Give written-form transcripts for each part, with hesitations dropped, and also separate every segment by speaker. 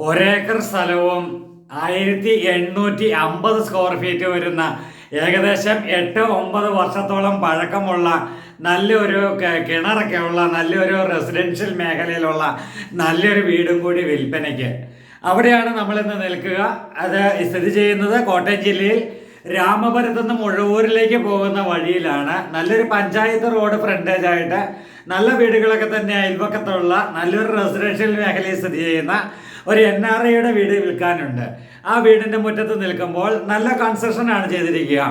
Speaker 1: ഒരേക്കർ സ്ഥലവും 1850 square feet വരുന്ന ഏകദേശം 8-9 വർഷത്തോളം പഴക്കമുള്ള നല്ലൊരു കിണറൊക്കെ ഉള്ള നല്ലൊരു റെസിഡൻഷ്യൽ മേഖലയിലുള്ള നല്ലൊരു വീടും കൂടി വിൽപ്പനയ്ക്ക്. അവിടെയാണ് നമ്മളിന്ന് നിൽക്കുക. അത് സ്ഥിതി ചെയ്യുന്നത് കോട്ടയം ജില്ലയിൽ രാമപുരത്തു നിന്ന് മുഴവൂരിലേക്ക് പോകുന്ന വഴിയിലാണ്. നല്ലൊരു പഞ്ചായത്ത് റോഡ് ഫ്രണ്ടേജ് ആയിട്ട് നല്ല വീടുകളൊക്കെ തന്നെ അയൽപക്കത്തുള്ള നല്ലൊരു റെസിഡൻഷ്യൽ മേഖലയിൽ സ്ഥിതി ചെയ്യുന്ന ഒരു NRIയുടെ വീട് വിൽക്കാനുണ്ട്. ആ വീടിൻ്റെ മുറ്റത്ത് നിൽക്കുമ്പോൾ നല്ല കൺസ്ട്രക്ഷനാണ് ചെയ്തിരിക്കുക.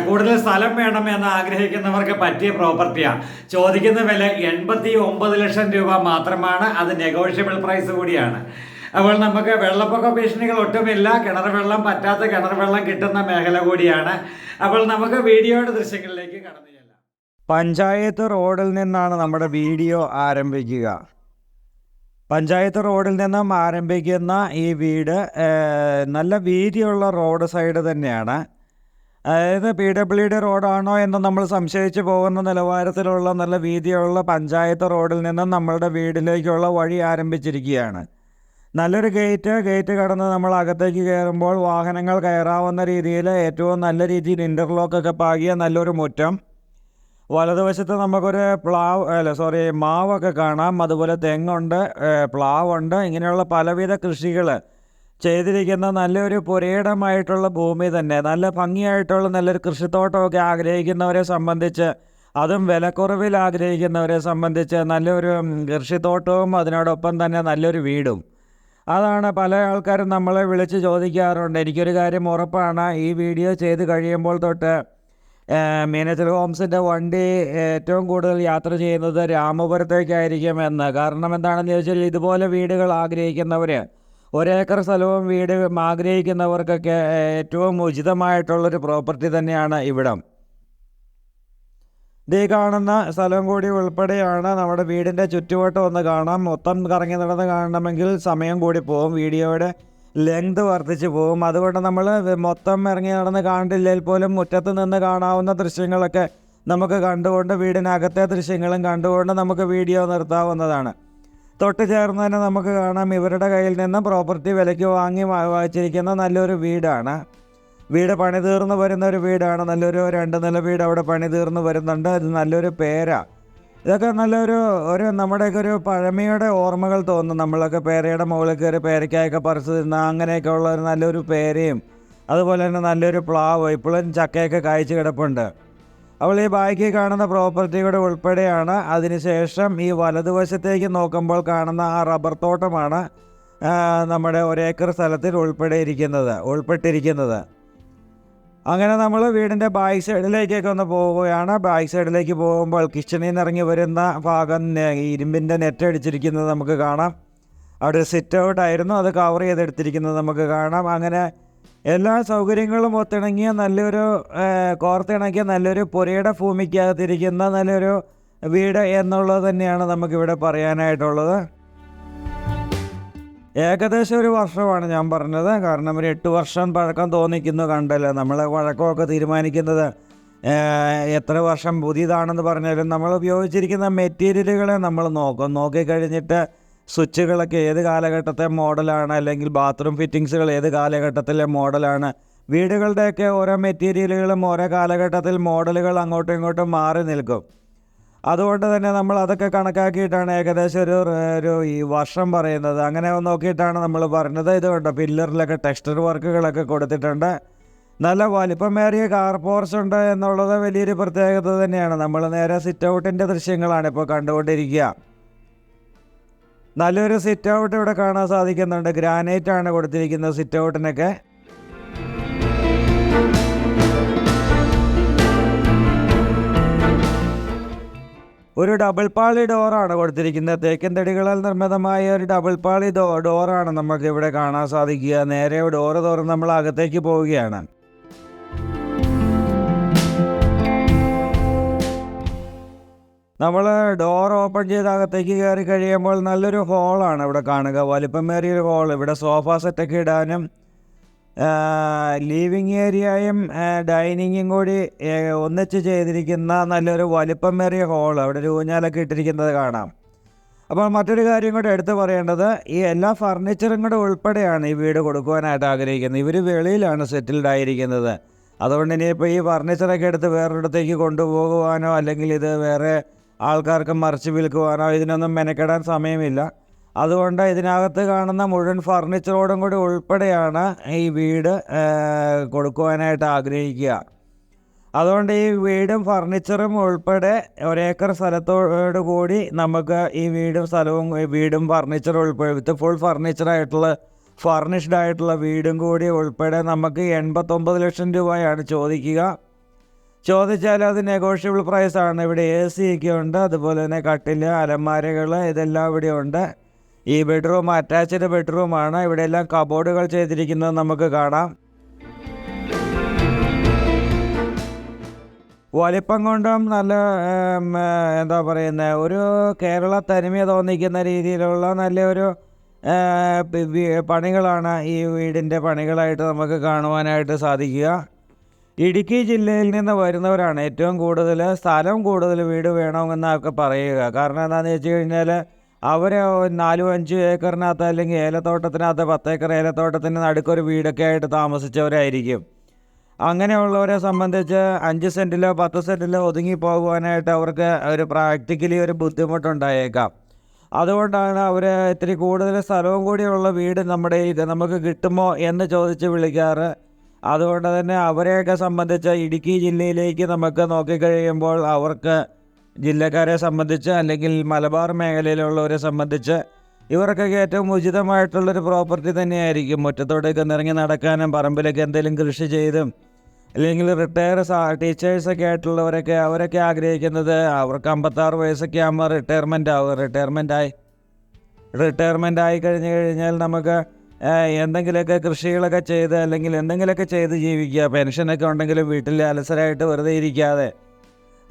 Speaker 1: കൂടുതൽ സ്ഥലം വേണമെന്ന് ആഗ്രഹിക്കുന്നവർക്ക് പറ്റിയ പ്രോപ്പർട്ടിയാണ്. ചോദിക്കുന്ന വില 89 ലക്ഷം രൂപ മാത്രമാണ്. അത് നെഗോഷ്യബിൾ പ്രൈസ് കൂടിയാണ്. അപ്പോൾ നമുക്ക് വെള്ളപ്പൊക്ക ഭീഷണികൾ ഒട്ടുമില്ല. കിണർ വെള്ളം പറ്റാത്ത കിണർ വെള്ളം കിട്ടുന്ന മേഖല കൂടിയാണ്. അപ്പോൾ നമുക്ക് വീഡിയോയുടെ ദൃശ്യങ്ങളിലേക്ക് കടന്നു ചെല്ലാം. പഞ്ചായത്ത് റോഡിൽ നിന്നാണ് നമ്മുടെ വീഡിയോ ആരംഭിക്കുക. പഞ്ചായത്ത് റോഡിൽ നിന്നും ആരംഭിക്കുന്ന ഈ വീട് നല്ല വീതിയുള്ള റോഡ് സൈഡ് തന്നെയാണ്. അതായത് PWD റോഡാണോ എന്ന് നമ്മൾ സംശയിച്ച് പോകുന്ന നിലവാരത്തിലുള്ള നല്ല വീതിയുള്ള പഞ്ചായത്ത് റോഡിൽ നിന്നും നമ്മളുടെ വീട്ടിലേക്കുള്ള വഴി ആരംഭിച്ചിരിക്കുകയാണ്. നല്ലൊരു ഗേറ്റ് കടന്ന് നമ്മൾ അകത്തേക്ക് കയറുമ്പോൾ വാഹനങ്ങൾ കയറാവുന്ന രീതിയിൽ ഏറ്റവും നല്ല രീതിയിൽ ഇൻ്റർലോക്കൊക്കെ പാകിയ നല്ലൊരു മുറ്റം. വലതുവശത്ത് നമുക്കൊരു മാവൊക്കെ കാണാം. അതുപോലെ തെങ്ങുണ്ട്, പ്ലാവുണ്ട്. ഇങ്ങനെയുള്ള പലവിധ കൃഷികൾ ചെയ്തിരിക്കുന്ന നല്ലൊരു പുരയിടമായിട്ടുള്ള ഭൂമി തന്നെ. നല്ല ഭംഗിയായിട്ടുള്ള നല്ലൊരു കൃഷിത്തോട്ടമൊക്കെ ആഗ്രഹിക്കുന്നവരെ സംബന്ധിച്ച്, അതും വിലക്കുറവിൽ ആഗ്രഹിക്കുന്നവരെ സംബന്ധിച്ച് നല്ലൊരു കൃഷിത്തോട്ടവും അതിനോടൊപ്പം തന്നെ നല്ലൊരു വീടും. അതാണ് പല ആൾക്കാരും നമ്മളെ വിളിച്ച് ചോദിക്കാറുണ്ട്. എനിക്കൊരു കാര്യം ഉറപ്പാണ്, ഈ വീഡിയോ ചെയ്ത് കഴിയുമ്പോൾ തൊട്ട് മീനച്ചൽ ഹോംസിൻ്റെ വണ്ടി ഏറ്റവും കൂടുതൽ യാത്ര ചെയ്യുന്നത് രാമപുരത്തേക്കായിരിക്കും എന്ന്. കാരണം എന്താണെന്ന് ചോദിച്ചാൽ, ഇതുപോലെ വീടുകൾ ആഗ്രഹിക്കുന്നവർ, ഒരേക്കർ സ്ഥലവും വീട് ആഗ്രഹിക്കുന്നവർക്കൊക്കെ ഏറ്റവും ഉചിതമായിട്ടുള്ളൊരു പ്രോപ്പർട്ടി തന്നെയാണ് ഇവിടം. ഈ കാണുന്ന സ്ഥലം കൂടി ഉൾപ്പെടെയാണ് നമ്മുടെ വീടിൻ്റെ ചുറ്റുവട്ടം ഒന്ന് കാണാം. മൊത്തം കറങ്ങി നടന്ന് കാണണമെങ്കിൽ സമയം കൂടി പോകും, വീഡിയോയുടെ ലെങ്ത് വർദ്ധിച്ച് പോകും. അതുകൊണ്ട് നമ്മൾ മൊത്തം ഇറങ്ങി നടന്ന് കണ്ടില്ലെങ്കിൽ പോലും മുറ്റത്ത് നിന്ന് കാണാവുന്ന ദൃശ്യങ്ങളൊക്കെ നമുക്ക് കണ്ടുകൊണ്ട്, വീടിനകത്തെ ദൃശ്യങ്ങളും കണ്ടുകൊണ്ട് നമുക്ക് വീഡിയോ നിർത്താവുന്നതാണ്. തൊട്ട് ചേർന്ന് തന്നെ നമുക്ക് കാണാം, ഇവരുടെ കയ്യിൽ നിന്ന് പ്രോപ്പർട്ടി വിലയ്ക്ക് വാങ്ങി വച്ചിരിക്കുന്ന നല്ലൊരു വീടാണ്. വീട് പണി തീർന്ന് വരുന്ന ഒരു വീടാണ്. നല്ലൊരു 2 നില വീട് അവിടെ പണി തീർന്ന് വരുന്നുണ്ട്. ഇത് നല്ലൊരു പേര. ഇതൊക്കെ നല്ലൊരു നമ്മുടെയൊക്കെ ഒരു പഴമയുടെ ഓർമ്മകൾ തോന്നും. നമ്മളൊക്കെ പേരയുടെ മുകളിൽ കയറി പേരയ്ക്കായൊക്കെ പറിച്ച് തിന്ന അങ്ങനെയൊക്കെ ഉള്ള ഒരു നല്ലൊരു പേരയും അതുപോലെ തന്നെ നല്ലൊരു പ്ലാവ് ഇപ്പോഴും ചക്കയൊക്കെ കായ്ച്ച് കിടപ്പുണ്ട്. അപ്പോൾ ഈ ബാക്കി കാണുന്ന പ്രോപ്പർട്ടിയുടെ ഉൾപ്പെടെയാണ്. അതിനുശേഷം ഈ വലതുവശത്തേക്ക് നോക്കുമ്പോൾ കാണുന്ന ആ റബ്ബർ തോട്ടമാണ് നമ്മുടെ ഒരേക്കർ സ്ഥലത്തിൽ ഉൾപ്പെട്ടിരിക്കുന്നത്. അങ്ങനെ നമ്മൾ വീടിൻ്റെ ബാക്ക് സൈഡിലേക്കൊക്കെ ഒന്ന് പോവുകയാണ്. ബാക്ക് സൈഡിലേക്ക് പോകുമ്പോൾ കിച്ചണിൽ നിന്ന് ഇറങ്ങി വരുന്ന ഭാഗം ഇരുമ്പിൻ്റെ നെറ്റ് അടിച്ചിരിക്കുന്നത് നമുക്ക് കാണാം. അവിടെ സിറ്റ് ഔട്ടായിരുന്നു, അത് കവർ ചെയ്തെടുത്തിരിക്കുന്നത് നമുക്ക് കാണാം. അങ്ങനെ എല്ലാ സൗകര്യങ്ങളും ഒത്തിണങ്ങിയ നല്ലൊരു കോർത്തിണക്കിയ നല്ലൊരു പുരയുടെ ഭൂമിക്കകത്തിരിക്കുന്ന നല്ലൊരു വീട് എന്നുള്ളത് തന്നെയാണ് നമുക്കിവിടെ പറയാനായിട്ടുള്ളത്. ഏകദേശം 1 വർഷമാണ് ഞാൻ പറഞ്ഞത്. കാരണം ഒരു 8 വർഷം പഴക്കം തോന്നിക്കുന്നു കണ്ടല്ലോ. നമ്മളെ പഴക്കമൊക്കെ തീരുമാനിക്കുന്നത് എത്ര വർഷം പുതിയതാണെന്ന് പറഞ്ഞാലും നമ്മൾ ഉപയോഗിച്ചിരിക്കുന്ന മെറ്റീരിയലുകളെ നമ്മൾ നോക്കിക്കഴിഞ്ഞിട്ട് സ്വിച്ചുകളൊക്കെ ഏത് കാലഘട്ടത്തെ മോഡലാണ്, അല്ലെങ്കിൽ ബാത്റൂം ഫിറ്റിങ്സുകൾ ഏത് കാലഘട്ടത്തിലെ മോഡലാണ്, വീടുകളുടെയൊക്കെ ഓരോ മെറ്റീരിയലുകളും ഓരോ കാലഘട്ടത്തിൽ മോഡലുകൾ അങ്ങോട്ടും ഇങ്ങോട്ടും മാറി നിൽക്കും. അതുകൊണ്ട് തന്നെ നമ്മൾ അതൊക്കെ കണക്കാക്കിയിട്ടാണ് ഏകദേശം ഒരു ഈ വർഷം പറയുന്നത്. അങ്ങനെ നോക്കിയിട്ടാണ് നമ്മൾ പറഞ്ഞത്. ഇതുകൊണ്ട് പില്ലറിലൊക്കെ ടെക്സ്ചർ വർക്കുകളൊക്കെ കൊടുത്തിട്ടുണ്ട്. നല്ല വലിപ്പമേറിയ കാർ പോർച്ച് ഉണ്ട് എന്നുള്ളത് വലിയൊരു പ്രത്യേകത തന്നെയാണ്. നമ്മൾ നേരെ സിറ്റ് ഔട്ടിൻ്റെ ദൃശ്യങ്ങളാണ് ഇപ്പോൾ കണ്ടുകൊണ്ടിരിക്കുക. നല്ലൊരു സിറ്റ് ഔട്ട് ഇവിടെ കാണാൻ സാധിക്കുന്നുണ്ട്. ഗ്രാനൈറ്റാണ് കൊടുത്തിരിക്കുന്നത് സിറ്റ് ഔട്ടിനൊക്കെ. ഒരു ഡബിൾ പാളി ഡോറാണ് കൊടുത്തിരിക്കുന്നത്. തേക്കിൻ തടികളാൽ നിർമ്മിതമായ ഒരു ഡബിൾ പാളി ഡോറാണ് നമുക്ക് ഇവിടെ കാണാൻ സാധിക്കുക. നേരെ ഡോറ് തുറന്ന് നമ്മൾ അകത്തേക്ക് പോവുകയാണ്. നമ്മൾ ഡോർ ഓപ്പൺ ചെയ്ത് അകത്തേക്ക് കയറി കഴിയുമ്പോൾ നല്ലൊരു ഹോളാണ് ഇവിടെ കാണുക. വലിപ്പമേറിയൊരു ഹോൾ. ഇവിടെ സോഫ സെറ്റൊക്കെ ഇടാനും ലിവിങ് ഏരിയയും ഡൈനിങ്ങും കൂടി ഒന്നിച്ച് ചെയ്തിരിക്കുന്ന നല്ലൊരു വലിപ്പമേറിയ ഹോൾ. അവിടെ ഒരു ഊഞ്ഞാലൊക്കെ ഇട്ടിരിക്കുന്നത് കാണാം.
Speaker 2: അപ്പോൾ മറ്റൊരു കാര്യം കൂടെ എടുത്തു പറയേണ്ടത്, ഈ എല്ലാ ഫർണിച്ചറും കൂടെ ഉൾപ്പെടെയാണ് ഈ വീട് കൊടുക്കുവാനായിട്ട് ആഗ്രഹിക്കുന്നത്. ഇവർ വെളിയിലാണ് സെറ്റിൽഡ് ആയിരിക്കുന്നത്. അതുകൊണ്ട് ഇനിയിപ്പോൾ ഈ ഫർണിച്ചറൊക്കെ എടുത്ത് വേറൊരിടത്തേക്ക് കൊണ്ടുപോകുവാനോ അല്ലെങ്കിൽ ഇത് വേറെ ആൾക്കാർക്ക് മറിച്ച് വിൽക്കുവാനോ ഇതിനൊന്നും മെനക്കെടാൻ സമയമില്ല. അതുകൊണ്ട് ഇതിനകത്ത് കാണുന്ന മുഴുവൻ ഫർണിച്ചറോടും കൂടി ഉൾപ്പെടെയാണ് ഈ വീട് കൊടുക്കുവാനായിട്ട് ആഗ്രഹിക്കുക. അതുകൊണ്ട് ഈ വീടും ഫർണിച്ചറും ഉൾപ്പെടെ 1 ഏക്കർ സ്ഥലത്തോട് കൂടി നമുക്ക് ഈ വീടും സ്ഥലവും വീടും ഫർണിച്ചറും ഉൾപ്പെടെ വിത്ത് ഫുൾ ഫർണിഷ്ഡ് ആയിട്ടുള്ള വീടും കൂടി ഉൾപ്പെടെ നമുക്ക് 89 ലക്ഷം രൂപയാണ് ചോദിക്കുക. ചോദിച്ചാൽ അത് നെഗോഷ്യബിൾ പ്രൈസാണ്. ഇവിടെ AC ഒക്കെ ഉണ്ട്, അതുപോലെ തന്നെ കട്ടിൽ, അലമാരകൾ ഇതെല്ലാം ഇവിടെ ഉണ്ട്. ഈ ബെഡ്റൂം അറ്റാച്ച്ഡ് ബെഡ്റൂമാണ്. ഇവിടെ എല്ലാം കബോർഡുകൾ ചെയ്തിരിക്കുന്നത് നമുക്ക് കാണാം. വലിപ്പം കൊണ്ടും നല്ല എന്താ പറയുന്നത്, ഒരു കേരള തനിമ തോന്നിക്കുന്ന രീതിയിലുള്ള നല്ലൊരു പണികളാണ് ഈ വീടിൻ്റെ പണികളായിട്ട് നമുക്ക് കാണുവാനായിട്ട് സാധിക്കുക. ഇടുക്കി ജില്ലയിൽ നിന്ന് വരുന്നവരാണ് ഏറ്റവും കൂടുതൽ സ്ഥലം കൂടുതൽ വീട് വേണമെന്നൊക്കെ പറയുക. കാരണം എന്താണെന്ന് വെച്ച് കഴിഞ്ഞാൽ അവർ 4-5 ഏക്കറിനകത്ത് അല്ലെങ്കിൽ ഏലത്തോട്ടത്തിനകത്ത് 10 ഏക്കർ ഏലത്തോട്ടത്തിന് നടുക്കൊരു വീടൊക്കെ ആയിട്ട് താമസിച്ചവരായിരിക്കും. അങ്ങനെയുള്ളവരെ സംബന്ധിച്ച് 5 സെൻറ്റിലോ 10 സെൻറ്റിലോ ഒതുങ്ങി പോകുവാനായിട്ട് അവർക്ക് ഒരു പ്രാക്ടിക്കലി ഒരു ബുദ്ധിമുട്ടുണ്ടായേക്കാം. അതുകൊണ്ടാണ് അവർ ഇത്തിരി കൂടുതൽ സ്ഥലവും കൂടിയുള്ള വീട് നമുക്ക് കിട്ടുമോ എന്ന് ചോദിച്ച് വിളിക്കാറ്. അതുകൊണ്ട് തന്നെ അവരെയൊക്കെ സംബന്ധിച്ച് ഇടുക്കി ജില്ലയിലേക്ക് നമുക്ക് നോക്കിക്കഴിയുമ്പോൾ അവർക്ക് ജില്ലക്കാരെ സംബന്ധിച്ച് അല്ലെങ്കിൽ മലബാർ മേഖലയിലുള്ളവരെ സംബന്ധിച്ച് ഇവർക്കൊക്കെ ഏറ്റവും ഉചിതമായിട്ടുള്ളൊരു പ്രോപ്പർട്ടി തന്നെയായിരിക്കും. മുറ്റത്തോട്ടേക്ക് ഇറങ്ങി നടക്കാനും പറമ്പിലൊക്കെ എന്തെങ്കിലും കൃഷി ചെയ്തും അല്ലെങ്കിൽ ടീച്ചേഴ്സൊക്കെ ആയിട്ടുള്ളവരൊക്കെ അവരൊക്കെ ആഗ്രഹിക്കുന്നത് അവർക്ക് 56 വയസ്സൊക്കെ ആകുമ്പോൾ റിട്ടയർമെൻ്റ് ആയി കഴിഞ്ഞാൽ നമുക്ക് എന്തെങ്കിലുമൊക്കെ കൃഷികളൊക്കെ ചെയ്ത് അല്ലെങ്കിൽ എന്തെങ്കിലുമൊക്കെ ചെയ്ത് ജീവിക്കുക. പെൻഷനൊക്കെ ഉണ്ടെങ്കിലും വീട്ടിൽ അലസരായിട്ട് വെറുതെ ഇരിക്കാതെ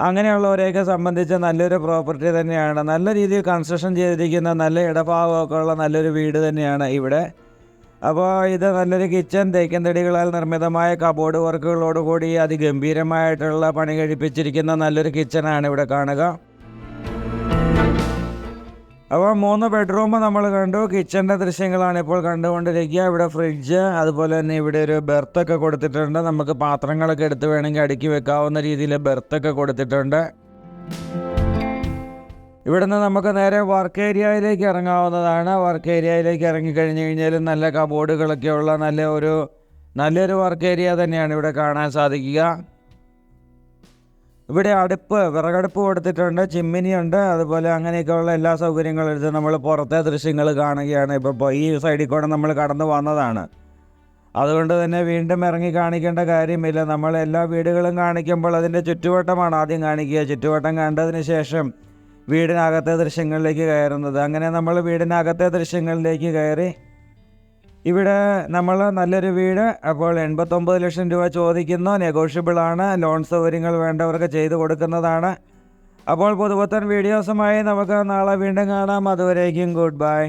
Speaker 2: അങ്ങനെയുള്ളവരെയൊക്കെ സംബന്ധിച്ച് നല്ലൊരു പ്രോപ്പർട്ടി തന്നെയാണ്. നല്ല രീതിയിൽ കൺസ്ട്രക്ഷൻ ചെയ്തിരിക്കുന്ന നല്ല ഇടഭാഗമൊക്കെ ഉള്ള നല്ലൊരു വീട് തന്നെയാണ് ഇവിടെ. അപ്പോൾ ഇത് നല്ലൊരു കിച്ചൺ, തേക്കിൻ തടികളാൽ നിർമ്മിതമായ കബോർഡ് വർക്കുകളോടുകൂടി അതിഗംഭീരമായിട്ടുള്ള പണി കഴിപ്പിച്ചിരിക്കുന്ന നല്ലൊരു കിച്ചണാണ് ഇവിടെ കാണുക. അപ്പോൾ 3 ബെഡ്റൂം നമ്മൾ കണ്ടു. കിച്ചൻ്റെ ദൃശ്യങ്ങളാണ് ഇപ്പോൾ കണ്ടുകൊണ്ടിരിക്കുക. ഇവിടെ ഫ്രിഡ്ജ്, അതുപോലെ തന്നെ ഇവിടെ ഒരു ബെർത്തൊക്കെ കൊടുത്തിട്ടുണ്ട്. നമുക്ക് പാത്രങ്ങളൊക്കെ എടുത്ത് വേണമെങ്കിൽ അടുക്കി വെക്കാവുന്ന രീതിയിൽ ബെർത്തൊക്കെ കൊടുത്തിട്ടുണ്ട്. ഇവിടുന്ന് നമുക്ക് നേരെ വർക്ക് ഏരിയയിലേക്ക് ഇറങ്ങാവുന്നതാണ്. വർക്ക് ഏരിയയിലേക്ക് ഇറങ്ങിക്കഴിഞ്ഞ് കഴിഞ്ഞാൽ നല്ല കബോർഡുകളൊക്കെ ഉള്ള നല്ലൊരു വർക്ക് ഏരിയ തന്നെയാണ് ഇവിടെ കാണാൻ സാധിക്കുക. ഇവിടെ വിറകടുപ്പ് കൊടുത്തിട്ടുണ്ട്, ചിമ്മിനിയുണ്ട്, അതുപോലെ അങ്ങനെയൊക്കെയുള്ള എല്ലാ സൗകര്യങ്ങളും എടുത്ത് നമ്മൾ പുറത്തെ ദൃശ്യങ്ങൾ കാണുകയാണ്. ഇപ്പോൾ ഈ സൈഡിൽ കൂടെ നമ്മൾ കടന്നു വന്നതാണ്. അതുകൊണ്ട് തന്നെ വീണ്ടും ഇറങ്ങി കാണിക്കേണ്ട കാര്യമില്ല. നമ്മൾ എല്ലാ വീടുകളും കാണിക്കുമ്പോൾ അതിൻ്റെ ചുറ്റുവട്ടമാണ് ആദ്യം കാണിക്കുക. ചുറ്റുവട്ടം കണ്ടതിന് ശേഷം വീടിനകത്തെ ദൃശ്യങ്ങളിലേക്ക് കയറുന്നത്. അങ്ങനെ നമ്മൾ വീടിനകത്തെ ദൃശ്യങ്ങളിലേക്ക് കയറി. ഇവിടെ നമ്മൾ നല്ലൊരു വീട് അപ്പോൾ 89 ലക്ഷം രൂപ ചോദിക്കുന്നു. നെഗോഷ്യബിളാണ്. ലോൺ സൗകര്യങ്ങൾ വേണ്ടവർക്ക് ചെയ്തു കൊടുക്കുന്നതാണ്. അപ്പോൾ പുതുപുത്തൻ വീഡിയോസുമായി നമുക്ക് നാളെ വീണ്ടും കാണാം. അതുവരേക്കും ഗുഡ് ബൈ.